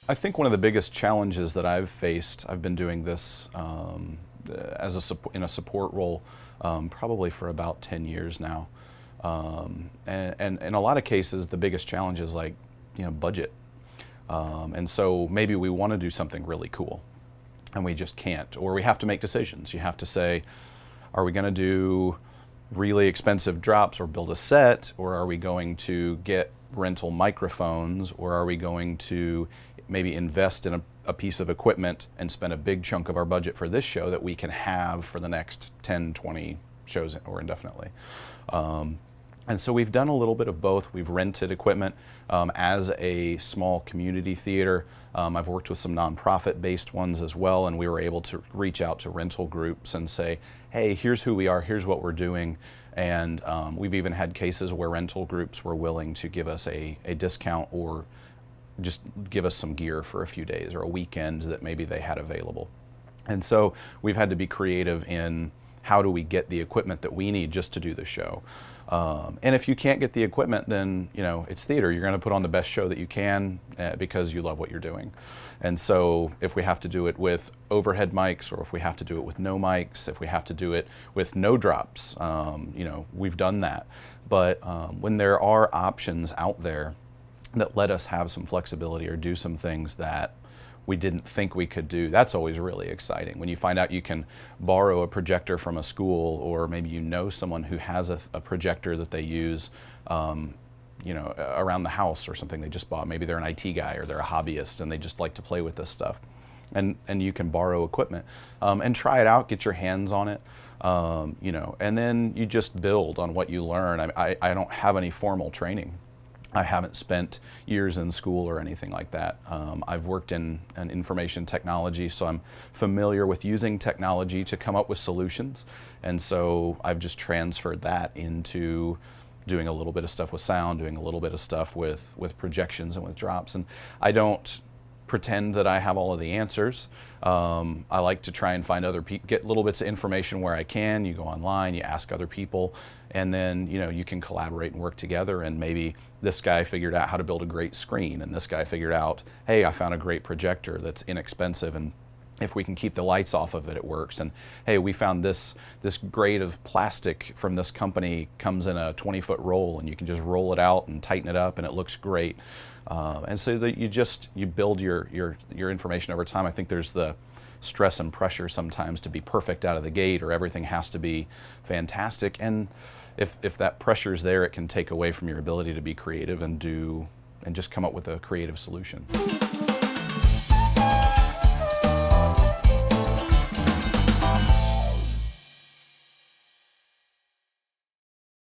I think one of the biggest challenges that I've faced, I've been doing this in a support role probably for about 10 years now. And in a lot of cases, the biggest challenge is like, budget. And so maybe we want to do something really cool and we just can't, or we have to make decisions. You have to say, are we going to do really expensive drops or build a set, or are we going to get rental microphones, or are we going to maybe invest in a piece of equipment and spend a big chunk of our budget for this show that we can have for the next 10, 20 shows or indefinitely. And so we've done a little bit of both. We've rented equipment as a small community theater. I've worked with some nonprofit-based ones as well, and we were able to reach out to rental groups and say, hey, here's who we are, here's what we're doing. And we've even had cases where rental groups were willing to give us a discount or just give us some gear for a few days or a weekend that maybe they had available. And so we've had to be creative in how do we get the equipment that we need just to do the show. And if you can't get the equipment, then it's theater. You're going to put on the best show that you can because you love what you're doing. And so if we have to do it with overhead mics, or if we have to do it with no mics, if we have to do it with no drops, we've done that. But when there are options out there that let us have some flexibility or do some things that we didn't think we could do, that's always really exciting. When you find out you can borrow a projector from a school, or maybe someone who has a projector that they use around the house or something they just bought. Maybe they're an IT guy or they're a hobbyist and they just like to play with this stuff. And you can borrow equipment and try it out, get your hands on it, and then you just build on what you learn. I don't have any formal training. I haven't spent years in school or anything like that. I've worked in information technology, so I'm familiar with using technology to come up with solutions. And so I've just transferred that into doing a little bit of stuff with sound, doing a little bit of stuff with projections and with drops. And I don't pretend that I have all of the answers. I like to try and find other people, get little bits of information where I can. You go online, you ask other people, and then you can collaborate and work together. And maybe this guy figured out how to build a great screen, and this guy figured out, hey, I found a great projector that's inexpensive, and if we can keep the lights off of it, it works. And hey, we found this grade of plastic from this company comes in a 20-foot roll, and you can just roll it out and tighten it up, and it looks great. And so that you build your information over time. I think there's the stress and pressure sometimes to be perfect out of the gate, or everything has to be fantastic. And if that pressure is there, it can take away from your ability to be creative and just come up with a creative solution.